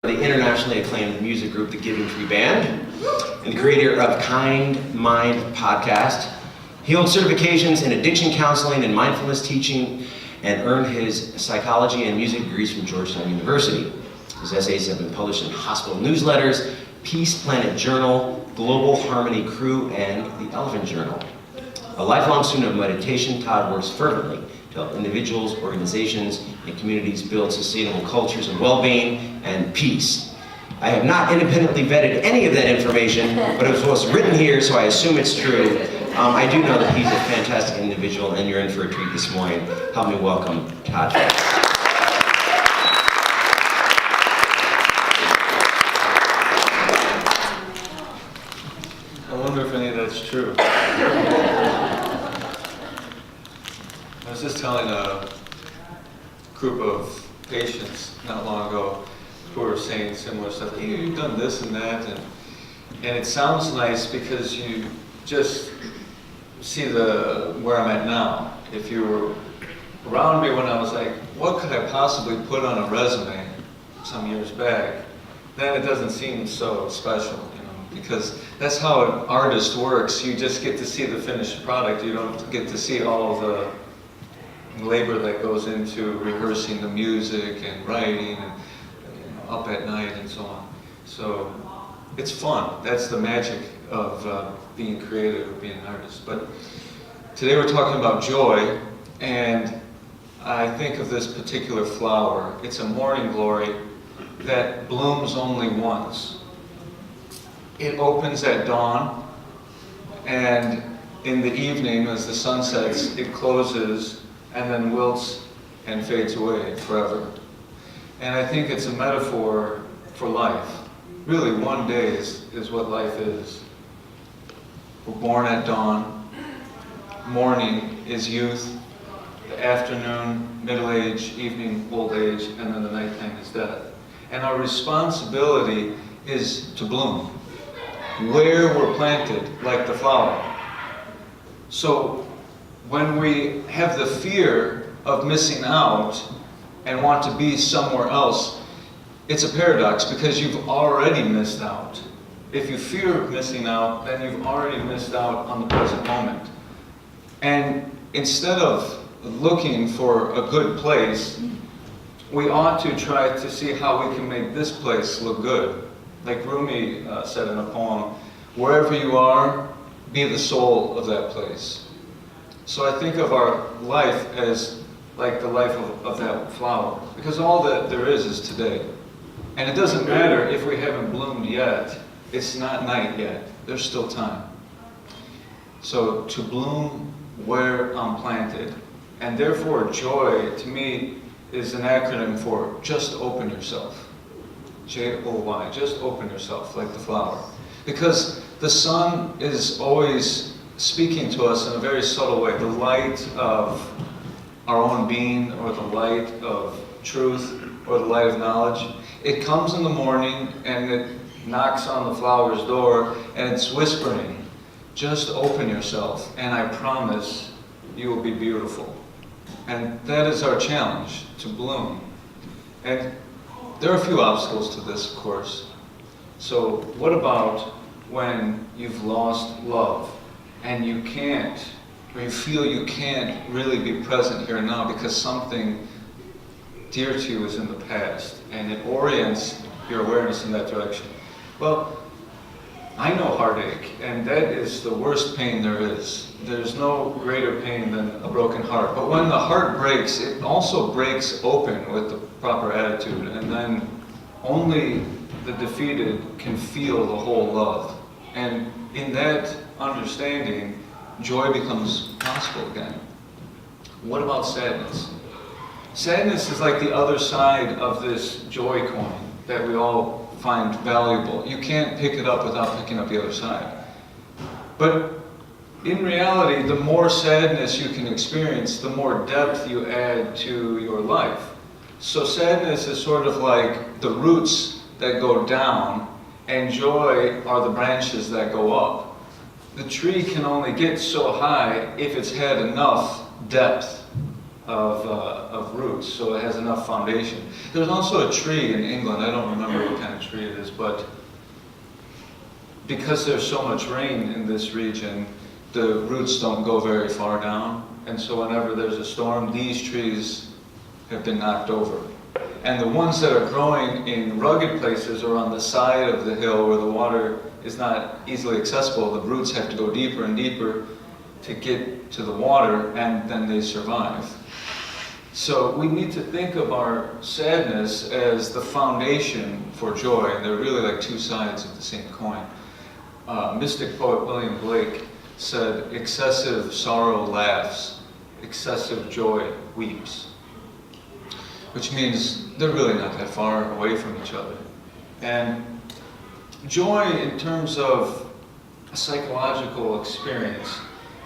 The internationally acclaimed music group, the Giving Tree Band, and the creator of Kind Mind podcast. He holds certifications in addiction counseling and mindfulness teaching and earned his psychology and music degrees from Georgetown University. His essays have been published in hospital newsletters, Peace Planet Journal, Global Harmony Crew, and the Elephant Journal. A lifelong student of meditation, Todd works fervently to help individuals, organizations, and communities build sustainable cultures of well-being and peace. I have not independently vetted any of that information, but it was written here, so I assume it's true. I do know that he's a fantastic individual, and you're in for a treat this morning. Help me welcome Todd Fink. I wonder if any of that's true. I was just telling a group of patients not long ago who were saying similar stuff. Hey, you've done this and that, and it sounds nice because you just see where I'm at now. If you were around me when I was like, what could I possibly put on a resume some years back, then it doesn't seem so special, because that's how an artist works. You just get to see the finished product. You don't get to see all of the labor that goes into rehearsing the music and writing and up at night and so on. So it's fun. That's the magic of being creative, of being an artist. But today we're talking about joy, and I think of this particular flower. It's a morning glory that blooms only once. It opens at dawn, and in the evening, as the sun sets, it closes and then wilts and fades away forever. And I think it's a metaphor for life. Really, one day is what life is. We're born at dawn. Morning is youth. The afternoon, middle age, evening, old age, and then the nighttime is death. And our responsibility is to bloom where we're planted, like the flower. So when we have the fear of missing out and want to be somewhere else, it's a paradox, because you've already missed out. If you fear missing out, then you've already missed out on the present moment. And instead of looking for a good place, we ought to try to see how we can make this place look good. Like Rumi said in a poem, wherever you are, be the soul of that place. So I think of our life as like the life of that flower, because all that there is today. And it doesn't matter if we haven't bloomed yet. It's not night yet. There's still time. So to bloom where I'm planted. And therefore joy, to me, is an acronym for just open yourself. J-O-Y, just open yourself like the flower. Because the sun is always speaking to us in a very subtle way. The light of our own being, or the light of truth, or the light of knowledge. It comes in the morning and it knocks on the flower's door and it's whispering, just open yourself and I promise you will be beautiful. And that is our challenge, to bloom. And there are a few obstacles to this, of course. So what about when you've lost love and you can't, or you feel you can't really be present here and now because something dear to you is in the past, and it orients your awareness in that direction? Well, I know heartache, and that is the worst pain there is. There's no greater pain than a broken heart. But when the heart breaks, it also breaks open with the proper attitude, and then only the defeated can feel the whole love. And in that understanding, joy becomes possible again. What about sadness? Sadness is like the other side of this joy coin that we all find valuable. You can't pick it up without picking up the other side. But in reality, the more sadness you can experience, the more depth you add to your life. So sadness is sort of like the roots that go down, and joy are the branches that go up. The tree can only get so high if it's had enough depth of roots, so it has enough foundation. There's also a tree in England, I don't remember what kind but because there's so much rain in this region, the roots don't go very far down. And so whenever there's a storm, these trees have been knocked over. And the ones that are growing in rugged places or on the side of the hill where the water is not easily accessible, the roots have to go deeper and deeper to get to the water, and then they survive. So we need to think of our sadness as the foundation for joy, and they're really like two sides of the same coin. Mystic poet William Blake said, "Excessive sorrow laughs, excessive joy weeps," which means they're really not that far away from each other. And joy, in terms of a psychological experience,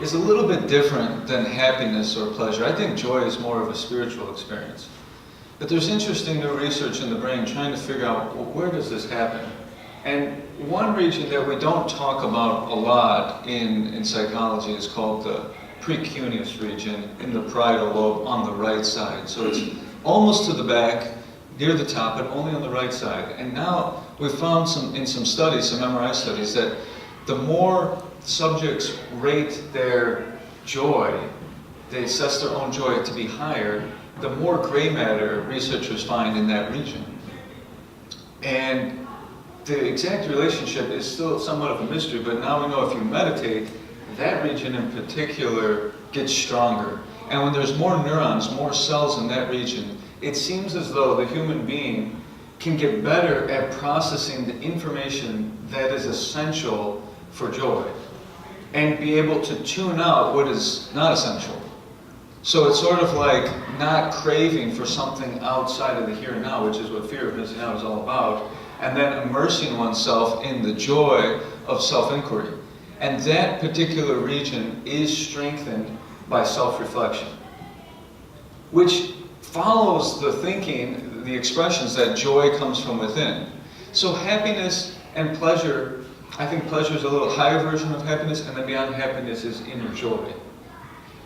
is a little bit different than happiness or pleasure. I think joy is more of a spiritual experience. But there's interesting new research in the brain trying to figure out, well, where does this happen? And one region that we don't talk about a lot in psychology is called the precuneus region in the parietal lobe on the right side. So it's almost to the back, near the top, but only on the right side. And now we've found in some studies, some MRI studies, that the more subjects rate their joy, they assess their own joy to be higher, the more gray matter researchers find in that region. And the exact relationship is still somewhat of a mystery, but now we know if you meditate, that region in particular gets stronger. And when there's more neurons, more cells in that region, it seems as though the human being can get better at processing the information that is essential for joy and be able to tune out what is not essential. So it's sort of like not craving for something outside of the here and now, which is what fear of missing out is all about, and then immersing oneself in the joy of self-inquiry. And that particular region is strengthened by self-reflection, which follows the thinking, the expressions that joy comes from within. So happiness and pleasure, I think pleasure is a little higher version of happiness, and then beyond happiness is inner joy.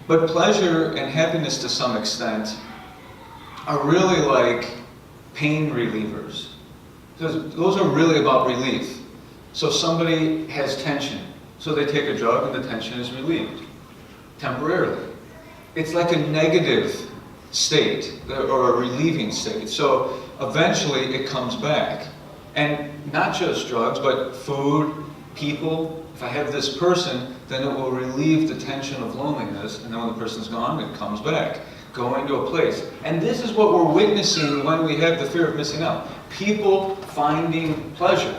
But pleasure and happiness to some extent are really like pain relievers. Those are really about relief. So somebody has tension, so they take a drug and the tension is relieved temporarily. It's like a negative state or a relieving state. So eventually it comes back. And not just drugs, but food, people. If I have this person, then it will relieve the tension of loneliness, and then when the person's gone, it comes back, going to a place. And this is what we're witnessing when we have the fear of missing out. People finding pleasure.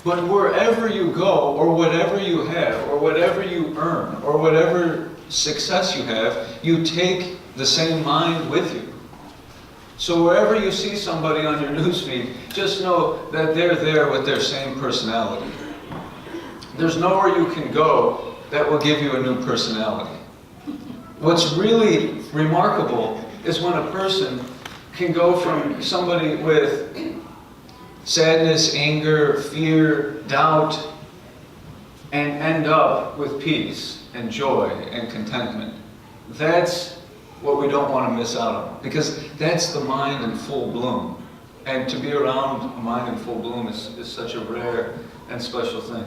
But wherever you go, or whatever you have, or whatever you earn, or whatever success you have, you take the same mind with you. So wherever you see somebody on your newsfeed, just know that they're there with their same personality. There's nowhere you can go that will give you a new personality. What's really remarkable is when a person can go from somebody with sadness, anger, fear, doubt, and end up with peace and joy and contentment. That's what we don't want to miss out on, because that's the mind in full bloom. And to be around a mind in full bloom is such a rare and special thing.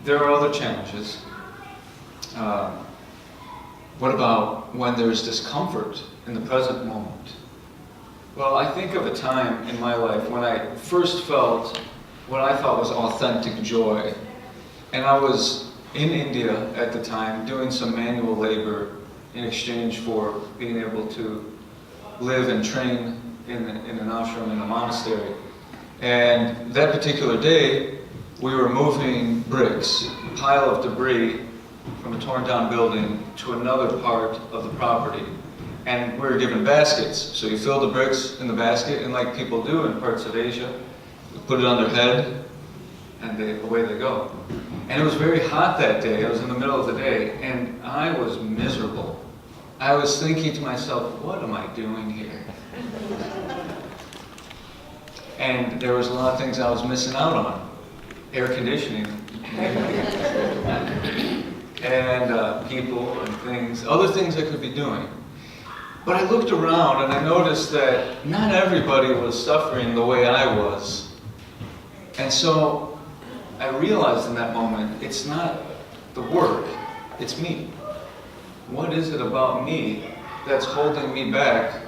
There are other challenges. What about when there's discomfort in the present moment? Well, I think of a time in my life when I first felt what I thought was authentic joy. And I was in India at the time doing some manual labor in exchange for being able to live and train in an ashram, in a monastery. And that particular day, we were moving bricks, a pile of debris from a torn down building to another part of the property. And we were given baskets. So you fill the bricks in the basket, and like people do in parts of Asia, you put it on their head, and away they go. And it was very hot that day. It was in the middle of the day, and I was miserable. I was thinking to myself, what am I doing here? And there was a lot of things I was missing out on. Air conditioning. And people and things, other things I could be doing. But I looked around and I noticed that not everybody was suffering the way I was. And so I realized in that moment, it's not the work, it's me. What is it about me that's holding me back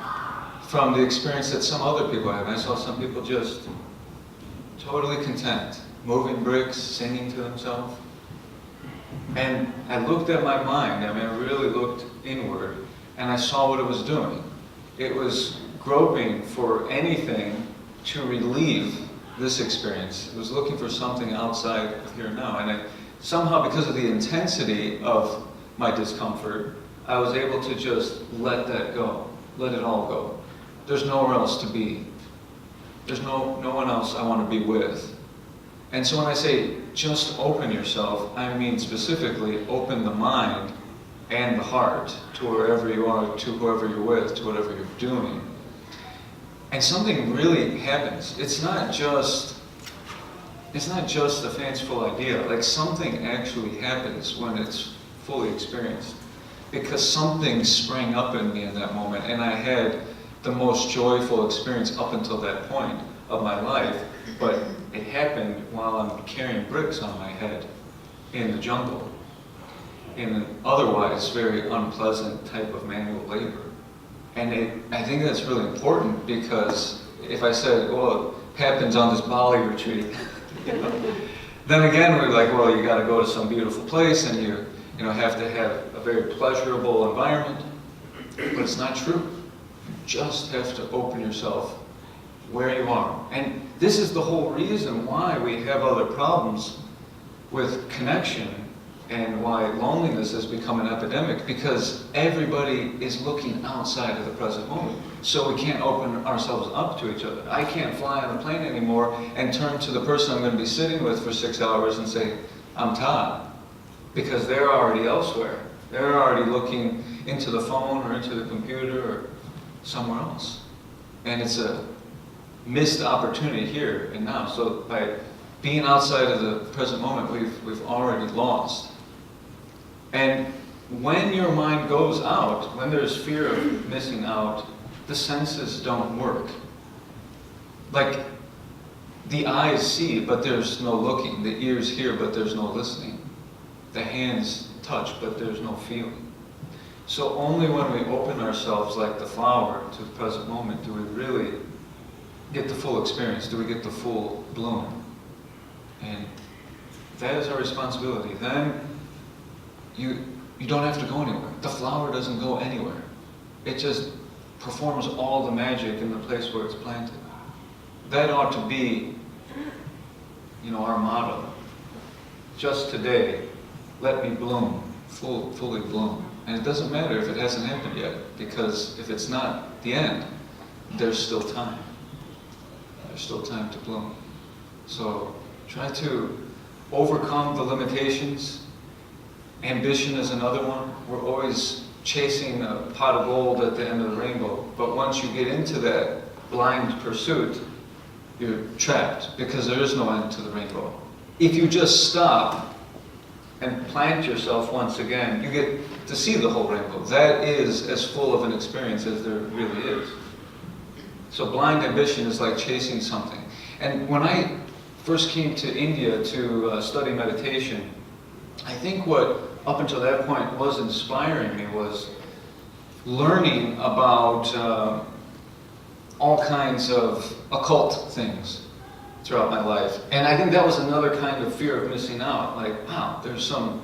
from the experience that some other people have? And I saw some people just totally content, moving bricks, singing to themselves. And I looked at my mind, I mean, I really looked inward, and I saw what it was doing. It was groping for anything to relieve this experience. It was looking for something outside of here and now. And somehow, because of the intensity of my discomfort, I was able to just let that go, let it all go. There's nowhere else to be. There's no one else I want to be with. And so when I say just open yourself, I mean specifically open the mind and the heart to wherever you are, to whoever you're with, to whatever you're doing. And something really happens. It's not just a fanciful idea. Like, something actually happens when it's fully experienced. Because something sprang up in me in that moment, and I had the most joyful experience up until that point of my life. But it happened while I'm carrying bricks on my head in the jungle, in an otherwise very unpleasant type of manual labor. And I think that's really important, because if I said, well, it happens on this Bali retreat, then again we're like, well, you got to go to some beautiful place and you have to have a very pleasurable environment. But it's not true. You just have to open yourself where you are. And this is the whole reason why we have other problems with connection and why loneliness has become an epidemic, because everybody is looking outside of the present moment. So we can't open ourselves up to each other. I can't fly on a plane anymore and turn to the person I'm going to be sitting with for 6 hours and say, I'm Todd, because they're already elsewhere. They're already looking into the phone or into the computer or somewhere else. And it's a missed opportunity here and now. So by being outside of the present moment, we've already lost. And when your mind goes out, when there's fear of missing out, the senses don't work. Like, the eyes see, but there's no looking. The ears hear, but there's no listening. The hands touch, but there's no feeling. So only when we open ourselves like the flower to the present moment do we really get the full experience, do we get the full bloom. And that is our responsibility. Then you don't have to go anywhere. The flower doesn't go anywhere. It just performs all the magic in the place where it's planted. That ought to be, our motto. Just today, let me bloom, fully bloom. And it doesn't matter if it hasn't happened yet, because if it's not the end, there's still time. There's still time to bloom. So try to overcome the limitations. Ambition is another one. We're always chasing a pot of gold at the end of the rainbow. But once you get into that blind pursuit, you're trapped, because there is no end to the rainbow. If you just stop and plant yourself once again, you get to see the whole rainbow. That is as full of an experience as there really is. So blind ambition is like chasing something. And when I first came to India to study meditation, I think what up until that point was inspiring me was learning about all kinds of occult things throughout my life. And I think that was another kind of fear of missing out. Like, wow, there's some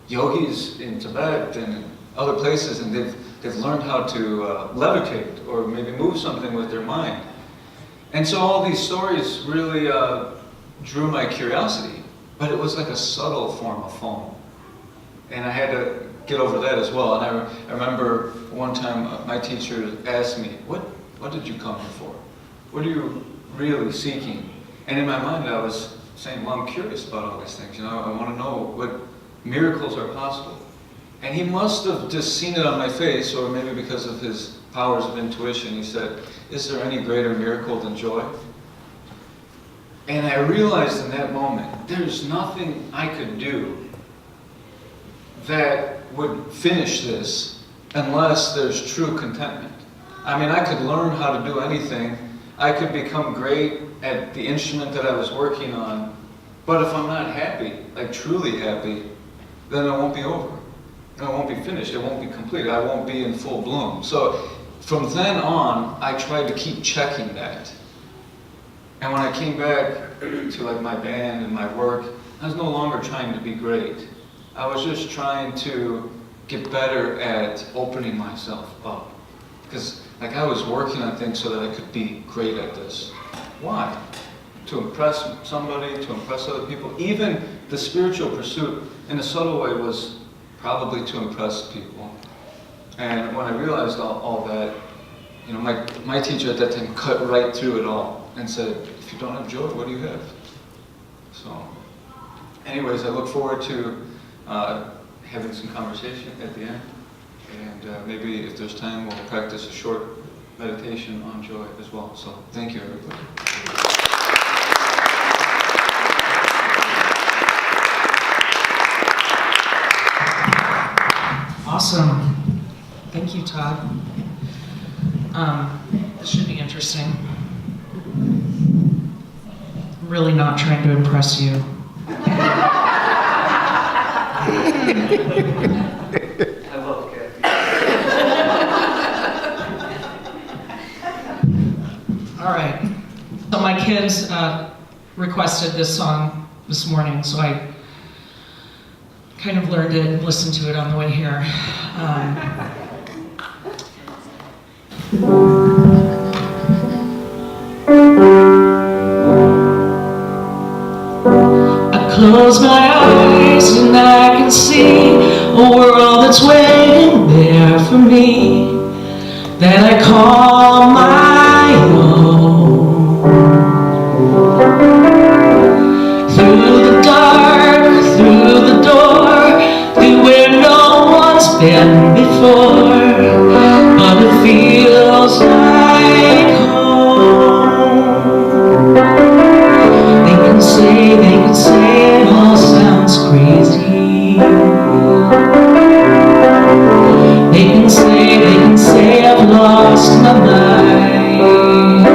yogis in Tibet and other places, and they've learned how to levitate or maybe move something with their mind. And so all these stories really drew my curiosity, but it was like a subtle form of foam. And I had to get over that as well. And I remember one time my teacher asked me, what did you come here for? What are you really seeking? And in my mind I was saying, well, I'm curious about all these things. I want to know what miracles are possible. And he must have just seen it on my face, or maybe because of his powers of intuition, he said, is there any greater miracle than joy? And I realized in that moment, there's nothing I could do that would finish this unless there's true contentment. I mean, I could learn how to do anything. I could become great at the instrument that I was working on. But if I'm not happy, like truly happy, then it won't be over. It won't be finished, it won't be complete, I won't be in full bloom. So from then on, I tried to keep checking that. And when I came back to like my band and my work, I was no longer trying to be great. I was just trying to get better at opening myself up. Because like I was working on things so that I could be great at this. Why? To impress somebody, to impress other people. Even the spiritual pursuit, in a subtle way, was probably to impress people. And when I realized all that, you know, my teacher at that time cut right through it all and said, if you don't have joy, what do you have? So, anyways, I look forward to having some conversation at the end. And maybe if there's time, we'll practice a short meditation on joy as well. So, thank you, everybody. Awesome. Thank you, Todd. This should be interesting. I'm really not trying to impress you. I love Kathy. All right. So my kids requested this song this morning, so I kind of learned it and listened to it on the way here. I close my eyes and I can see a world that's waiting there for me, that I call my own. Through the dark, through the door, through where no one's been before, but it feels like home. They can say it all sounds crazy. They can say I've lost my mind.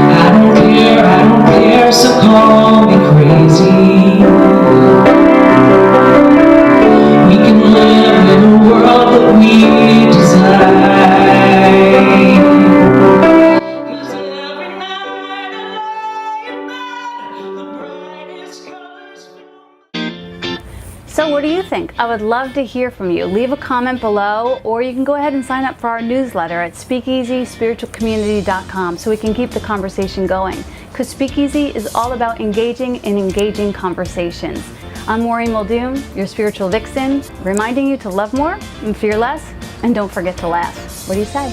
I don't care, so call me crazy. We can live in a world that we design. 'Cause every night I lie in bed, the brightest colors fill. So what do you think? I would love to hear from you. Leave a comment below, or you can go ahead and sign up for our newsletter at speakeasyspiritualcommunity.com so we can keep the conversation going. Because Speakeasy is all about engaging in engaging conversations. I'm Maureen Muldoon, your spiritual vixen, reminding you to love more and fear less, and don't forget to laugh. What do you say?